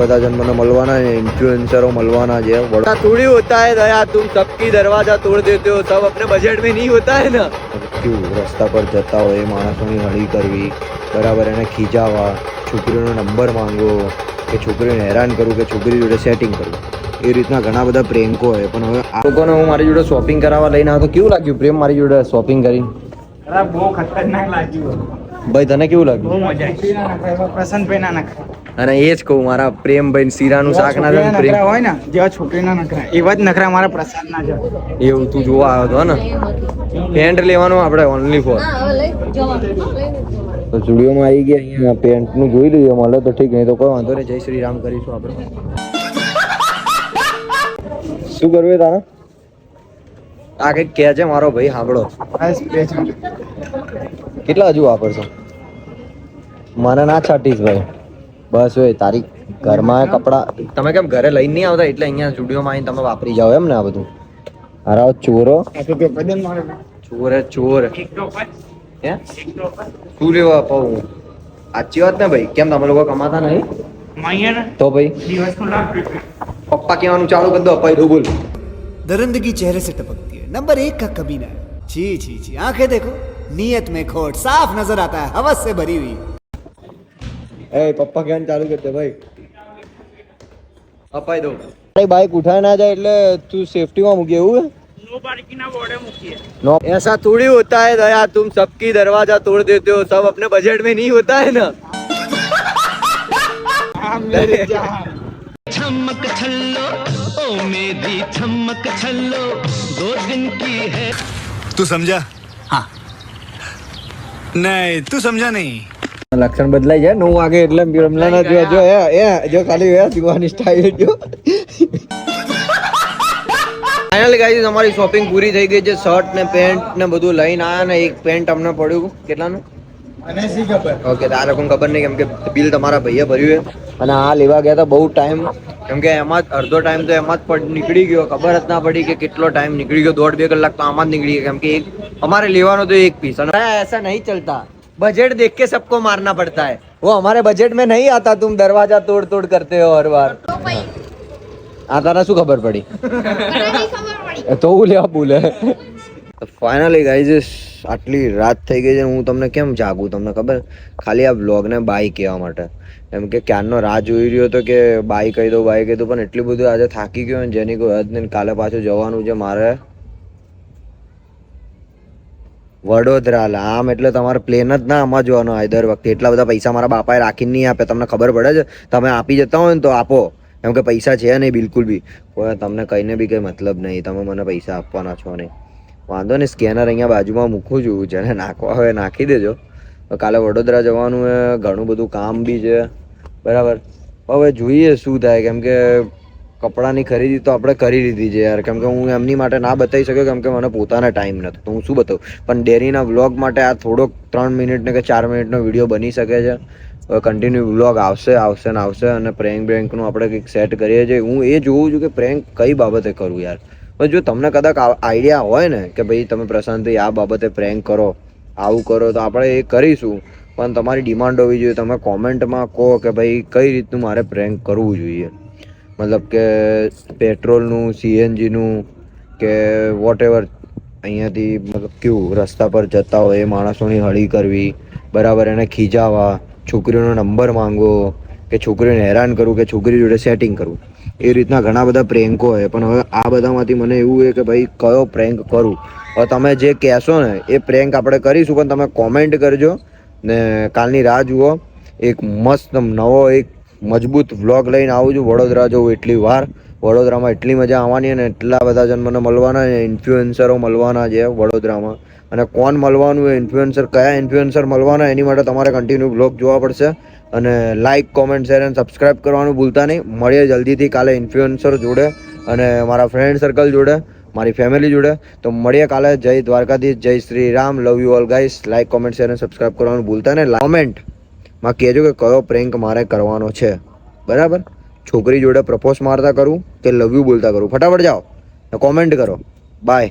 બધા જन મને મળવાના इन्फ्लुएंसरों મળવાના છે। बड़ा थोड़ी होता है दया, तुम सबकी दरवाजा तोड़ देते हो, सब अपने बजट में नहीं होता है ना। क्यों रस्ता पर जता હોય માણસોની હળી કરવી, બરાબર એને ખીજાવા, છોકરીનો નંબર માંગવો કે છોકરીને હેરાન કરવું કે છોકરી જોડે સેટિંગ કરવું, એ રીતના ઘણા બધા પ્રેન્કો હોય। પણ હવે આ લોકોને હું મારી જોડે શોપિંગ કરાવવા લઈને આવ્યો તો કેવું લાગ્યું પ્રેમ મારી જોડે શોપિંગ કરીને? બહુ ખતરનાક લાગ્યું ભાઈ, તને કેવું લાગ્યું? બહુ મજા આવી। પ્રસન્ન ભાઈ ના નખરા, અને એ જ કહું, મારા પ્રેમ ભાઈ શીરાનું શાક ના થાય પ્રેમ હોય ને જેવા છોકરીના નખરા એવા જ નખરા મારા પ્રસાદ ના છે। એવું તું જોવા આવ્યો હતો ને? પેન્ટ લેવાનું આપણે ઓનલી ફોર તો સ્ટુડિયોમાં આવી ગયા। અહીંયા પેન્ટનું જોઈ લઈએ, મળે તો ઠીક, નહીં તો કોઈ વાંધો નહીં। જય શ્રી રામ કરીશું આપણે। શું કરવું તારે? આ કંઈક કહે છે મારો ભાઈ, સાંભળો। કેટલા હજુ વાપરશો? મને ના છાટીશ ભાઈ, બસ હોય તારી ઘરમાં કપડા તમે કેમ ઘરે લઈને નહીં આવતા એટલે અહીંયા સ્ટુડિયોમાં આવીને તમે વાપરી જાઓ એમ ને આ બધું? અરે ચોરો, ચોર ચોર હે શું લેવા અપાવું? સાચી વાત ને ભાઈ, કેમ તમે લોકો કમાતા નહીં? તો ભાઈ પપ્પા કહેવાનું ચાલુ કરી દો, અપાઈ દો। બોલ। दरिंदगी चेहरे से टपकती है, नंबर 1 का कमीना है। छी छी छी, आंखें देखो, नियत में खोट साफ नजर आता है, हवस से भरी हुई। ए पप्पा कહેવાનું ચાલુ કરી દે ભાઈ, અપાઈ દો। અરે બાઈક ઉઠાય ના જાય એટલે તું સેફટીમાં મૂકી એવું है? नो पार्किंग ना बोर्ड है मुखिया। नो ऐसा थोड़ी होता है दया, तुम सबकी दरवाजा तोड़ देते हो, सब अपने बजट में नहीं होता है ना। चमक छल्लो ओ मेरी चमक छल्लो 2 दिन की है। तू समझा? हाँ नहीं, तू समझा नहीं। લક્ષણ બદલાઈ જાય 9 વાગે એટલે રમલાના જો જો એ જો ખાલી એ દીવાની સ્ટાઈલ જો। ફાઇનલી ગાઈસ અમારી શોપિંગ પૂરી થઈ ગઈ છે। શર્ટ ને પેન્ટ ને બધું લઈને આયા ને એક પેન્ટ અમને પડ્યું કેટલાનું અને સી ખબર? ઓકે, તારે કોઈ ખબર નહીં કેમ કે બિલ તમારા ભાઈએ ભર્યું છે। અને આ લેવા ગયા હતા બહુ ટાઈમ, કેમ કે એમાં જ અડધો ટાઈમ તો એમાં જ નીકળી ગયો, ખબર જ ના પડી કે કેટલો ટાઈમ નીકળી ગયો। 1.5-2 કલાક તો આમાં જ નીકળી ગયા, કેમ કે એક અમારે લેવાનો તો એક પીસ। અને ऐसा नहीं चलता, बजट देख के सबको मारना पड़ता है, वो हमारे बजट में नहीं आता। तुम दरवाजा तोड़ तोड़ करते हो हर बार। આ તારા શું ખબર પડી? તો હું લેવા બોલે। ફાઇનલી ગાઈઝ આટલી રાત થઈ ગઈ છે, હું તમને કેમ જાગું તમને ખબર? ખાલી આ વ્લોગને બાય કહેવા માટે, એમ કે ક્યારનો રાહ જોઈ રહ્યો હતો કે બાય કહી દઉં બાય કહી દઉં, પણ એટલું બધું આજે થાકી ગયો ને જેની કોઈ હદ નહીં। કાલે પાછું જવાનું છે મારે વડોદરા। આમ એટલે તમારે પ્લેન જ ના આમાં જવાનું હોય દર વખતે। એટલા બધા પૈસા મારા બાપાએ રાખીને નહીં આપે, તમને ખબર પડે છે? તમે આપી જતા હોય ને તો આપો, કેમ કે પૈસા છે નહીં બિલકુલ બી। કોઈ તમને કહીને બી કંઈ મતલબ નહીં, તમે મને પૈસા આપવાના છો નહીં। વાંધો નહીં, સ્કેનર અહીંયા બાજુમાં મૂકું છું, જેને નાખવા હોય નાખી દેજો। કાલે વડોદરા જવાનું છે, ઘણું બધું કામ બી છે, બરાબર। હવે જોઈએ શું થાય, કેમ કે કપડાની ખરીદી તો આપણે કરી લીધી છે યાર, કેમ કે હું એમની માટે ના બતાવી શક્યો કેમ કે મને પોતાને ટાઈમ નહોતો, તો હું શું બતાવું। પણ ડેરીના વ્લોગ માટે આ થોડોક 3 મિનિટનો કે 4 મિનિટનો વિડીયો બની શકે છે। કન્ટિન્યુ વ્લોગ આવશે આવશે ને આવશે। અને પ્રેન્કનું આપણે કંઈક સેટ કરીએ છીએ। હું એ જોઉં છું કે પ્રેન્ક કઈ બાબતે કરું યાર। પણ જો તમને કદાચ આઈડિયા હોય ને કે ભાઈ તમે પ્રશાંતભાઈ આ બાબતે પ્રેન્ક કરો, આવું કરો, તો આપણે એ કરીશું। પણ તમારી ડિમાન્ડ હોવી જોઈએ, તમે કોમેન્ટમાં કહો કે ભાઈ કઈ રીતનું મારે પ્રેન્ક કરવું જોઈએ। મતલબ કે પેટ્રોલનું, સીએનજીનું કે વોટ એવર, અહીંયાથી મતલબ કેવું રસ્તા પર જતા હોય એ માણસોની હળી કરવી, બરાબર એને ખીજાવા, છોકરીનો નંબર માંગવો કે છોકરીને હેરાન કરવું કે છોકરી જોડે સેટિંગ કરવું, એ રીતના ઘણા બધા પ્રેન્કો હોય। પણ હવે આ બધામાંથી મને એવું છે કે ભાઈ કયો પ્રેન્ક કરું। હવે તમે જે કહેશો ને એ પ્રેન્ક આપણે કરીશું, પણ તમે કોમેન્ટ કરજો ને કાલની રાહ જુઓ। એક મસ્ત નવો એક મજબૂત વ્લોગ લઈને આવું છું। વડોદરા જવું એટલી વાર, વડોદરામાં એટલી મજા આવવાની ને એટલા બધા જણ મને મળવાના, ઇન્ફ્લુએન્સરો મળવાના છે વડોદરામાં। અને કોણ મળવાનું એ ઇન્ફ્લુએન્સર, કયા ઇન્ફ્લુએન્સર મળવાના એની માટે તમારે કન્ટિન્યુ વ્લોગ જોવા પડશે। અને લાઇક, કોમેન્ટ, શેર અને સબસ્ક્રાઈબ કરવાનું ભૂલતા નહીં। મળીએ જલ્દીથી કાલે ઇન્ફ્લુએન્સર જોડે અને મારા ફ્રેન્ડ સર્કલ જોડે, મારી ફેમિલી જોડે। તો મળીએ કાલે। જય દ્વારકાધીશ, જય Shri Ram, love you all guys. Like, comment, share અને સબસ્ક્રાઈબ કરવાનું ભૂલતા નહીં। કોમેન્ટમાં કહેજો કે કયો પ્રેન્ક મારે કરવાનો છે, બરાબર? છોકરી જોડે પ્રપોઝ મારતા કરું કે લવ યુ બોલતા કરું? ફટાફટ જાઓ કોમેન્ટ કરો। બાય।